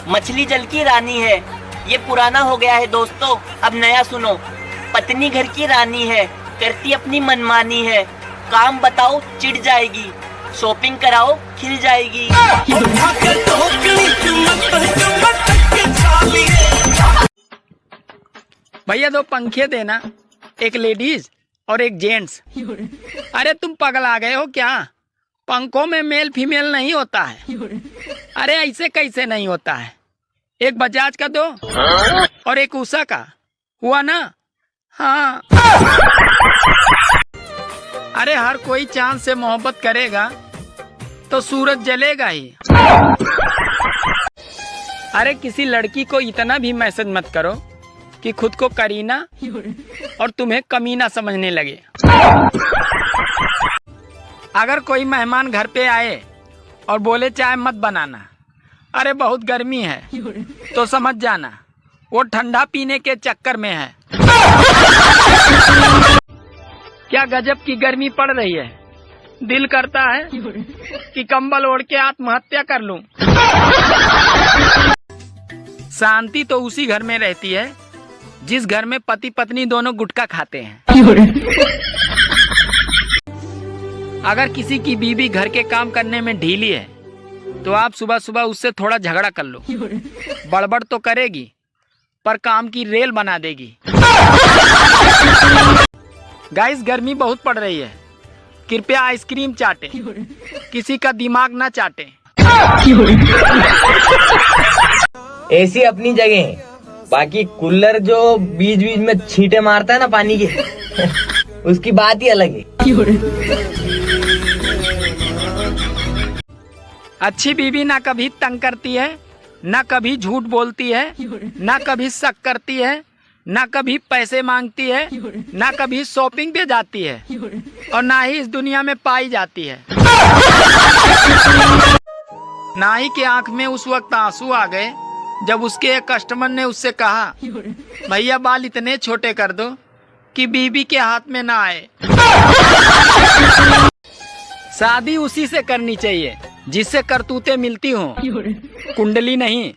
मछली जल की रानी है, ये पुराना हो गया है दोस्तों, अब नया सुनो। पत्नी घर की रानी है, करती अपनी मनमानी है, काम बताओ चिढ़ जाएगी, शॉपिंग कराओ खिल जाएगी। भैया 2 पंखे देना, एक लेडीज और एक जेंट्स। अरे तुम पगल आ गए हो क्या? पंखों में मेल फीमेल नहीं होता है। अरे ऐसे कैसे नहीं होता है? एक बजाज का दो और एक उषा का, हुआ ना? हाँ। अरे हर कोई चांद से मोहब्बत करेगा तो सूरज जलेगा ही। अरे किसी लड़की को इतना भी मैसेज मत करो कि खुद को करीना और तुम्हें कमीना समझने लगे। अगर कोई मेहमान घर पे आए और बोले चाय मत बनाना, अरे बहुत गर्मी है, तो समझ जाना वो ठंडा पीने के चक्कर में है। क्या गजब की गर्मी पड़ रही है, दिल करता है कि कंबल ओढ़ के आत्महत्या कर लूं। शांति तो उसी घर में रहती है जिस घर में पति पत्नी दोनों गुटखा खाते हैं। अगर किसी की बीवी घर के काम करने में ढीली है तो आप सुबह सुबह उससे थोड़ा झगड़ा कर लो। बड़बड़ तो करेगी पर काम की रेल बना देगी। गाइस गर्मी बहुत पड़ रही है, कृपया आइसक्रीम चाटे, किसी का दिमाग ना चाटे। एसी अपनी जगह है, बाकी कूलर जो बीच बीच में छींटे मारता है ना पानी के उसकी बात ही अलग है। अच्छी बीवी ना कभी तंग करती है, ना कभी झूठ बोलती है, ना कभी शक करती है, ना कभी पैसे मांगती है, ना कभी शॉपिंग पे जाती है, और ना ही इस दुनिया में पाई जाती है। ना ही के आंख में उस वक्त आंसू आ गए जब उसके एक कस्टमर ने उससे कहा, भैया बाल इतने छोटे कर दो कि बीबी के हाथ में ना आए। शादी उसी से करनी चाहिए जिससे करतूतें मिलती हों, कुंडली नहीं।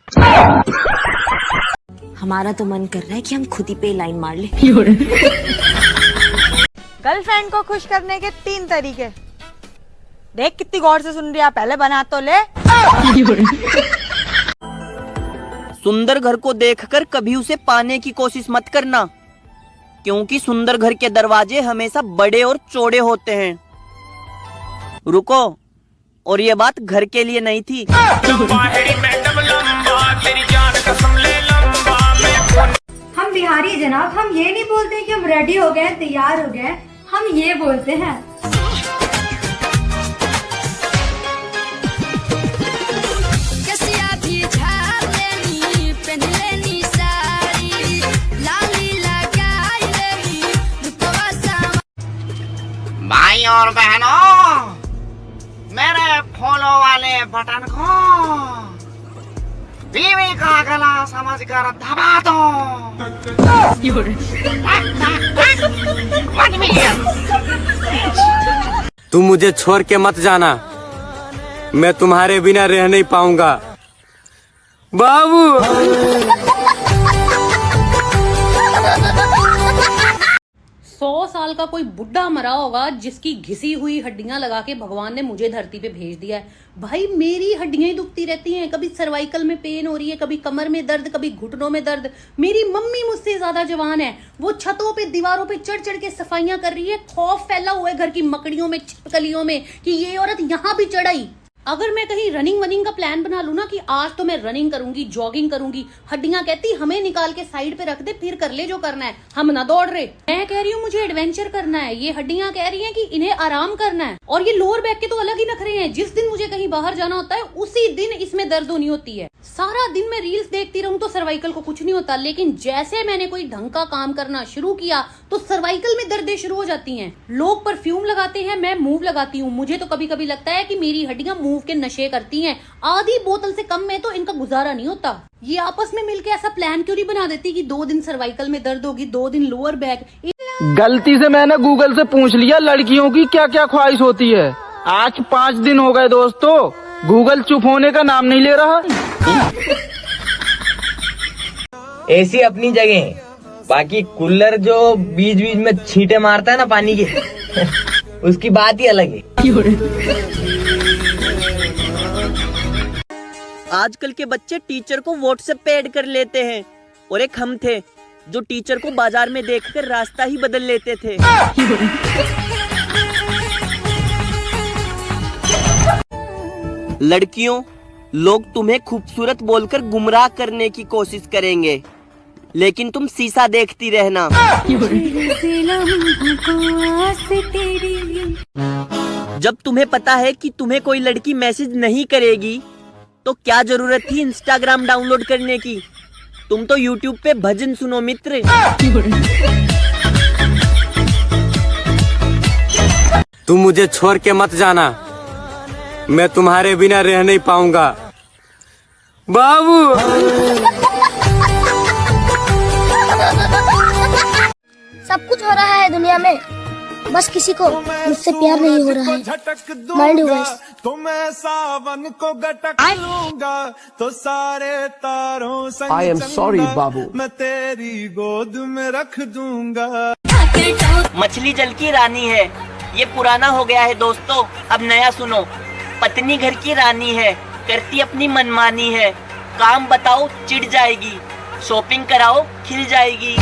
हमारा तो मन कर रहा है कि हम खुद ही पे लाइन मार ले। गर्लफ्रेंड को खुश करने के 3 तरीके। देख कितनी गौर से सुन रही है, पहले बना तो ले। सुंदर घर को देखकर कभी उसे पाने की कोशिश मत करना, क्योंकि सुंदर घर के दरवाजे हमेशा बड़े और चौड़े होते हैं। रुको, और ये बात घर के लिए नहीं थी। हम बिहारी जनाब, हम ये नहीं बोलते कि हम रेडी हो गए तैयार हो गए, हम ये बोलते हैं भाई और बहनों, मेरे फॉलो वाले बटन को बीवी का गला समझकर दबा दो। तुम मुझे छोड़ के मत जाना, मैं तुम्हारे बिना रह नहीं पाऊंगा बाबू। 100 साल का कोई बुढ़ा मरा होगा जिसकी घिसी हुई हड्डियां लगा के भगवान ने मुझे धरती पे भेज दिया है। भाई मेरी हड्डियां ही दुखती रहती हैं, कभी सर्वाइकल में पेन हो रही है, कभी कमर में दर्द, कभी घुटनों में दर्द। मेरी मम्मी मुझसे ज्यादा जवान है, वो छतों पे दीवारों पे चढ़ चढ़ के सफाइयां कर रही है। खौफ फैला हुआ है घर की मकड़ियों में, छिपकलियों में कि ये औरत यहाँ भी चढ़ाई। अगर मैं कहीं रनिंग वनिंग का प्लान बना लूं ना कि आज तो मैं रनिंग करूंगी, जॉगिंग करूंगी, हड्डियां कहती हमें निकाल के साइड पे रख दे, फिर कर ले जो करना है, हम ना दौड़ रहे। मैं कह रही हूँ मुझे एडवेंचर करना है, ये हड्डियां कह रही हैं कि इन्हें आराम करना है। और ये लोअर बैक के तो अलग ही नखरे हैं, जिस दिन मुझे कहीं बाहर जाना होता है उसी दिन इसमें दर्द होनी होती है। सारा दिन मैं रील्स देखती रहूं तो सर्वाइकल को कुछ नहीं होता, लेकिन जैसे मैंने कोई ढंग का काम करना शुरू किया तो सर्वाइकल में दर्दें शुरू हो जाती हैं। लोग परफ्यूम लगाते हैं, मैं मूव लगाती हूँ। मुझे तो कभी कभी लगता है कि मेरी हड्डियां मूव के नशे करती हैं। आधी बोतल से कम में तो इनका गुजारा नहीं होता। ये आपस में मिलके ऐसा प्लान क्यों नहीं बना देती कि 2 दिन सर्वाइकल में दर्द होगी, 2 दिन लोअर बैक। गलती से मैंने गूगल से पूछ लिया लड़कियों की क्या क्या ख्वाहिश होती है। आज 5 दिन हो गए दोस्तों, गूगल चुप होने का नाम नहीं ले रहा। एसी अपनी जगह है, बाकी कूलर जो बीच बीच में छींटे मारता है ना पानी के उसकी बात ही अलग है। आजकल के बच्चे टीचर को व्हाट्सएप पे ऐड कर लेते हैं, और एक हम थे जो टीचर को बाजार में देखकर रास्ता ही बदल लेते थे। लड़कियों, लोग तुम्हें खूबसूरत बोलकर गुमराह करने की कोशिश करेंगे, लेकिन तुम शीशा देखती रहना। जब तुम्हें पता है कि तुम्हें कोई लड़की मैसेज नहीं करेगी, तो क्या जरूरत थी इंस्टाग्राम डाउनलोड करने की? तुम तो यूट्यूब पे भजन सुनो मित्र। तुम मुझे छोड़ के मत जाना, मैं तुम्हारे बिना रह नहीं पाऊंगा बाबू। सब कुछ हो रहा है दुनिया में, बस किसी को मुझसे प्यार नहीं हो रहा है। Mind you guys. तो मैं सावन को गटक लूंगा तो सारे तारों संग आई एम सॉरी बाबू, मैं तेरी गोद में रख दूंगा। मछली जल की रानी है, ये पुराना हो गया है दोस्तों, अब नया सुनो। पत्नी घर की रानी है, करती अपनी मनमानी है, काम बताओ चिढ़ जाएगी, शॉपिंग कराओ खिल जाएगी।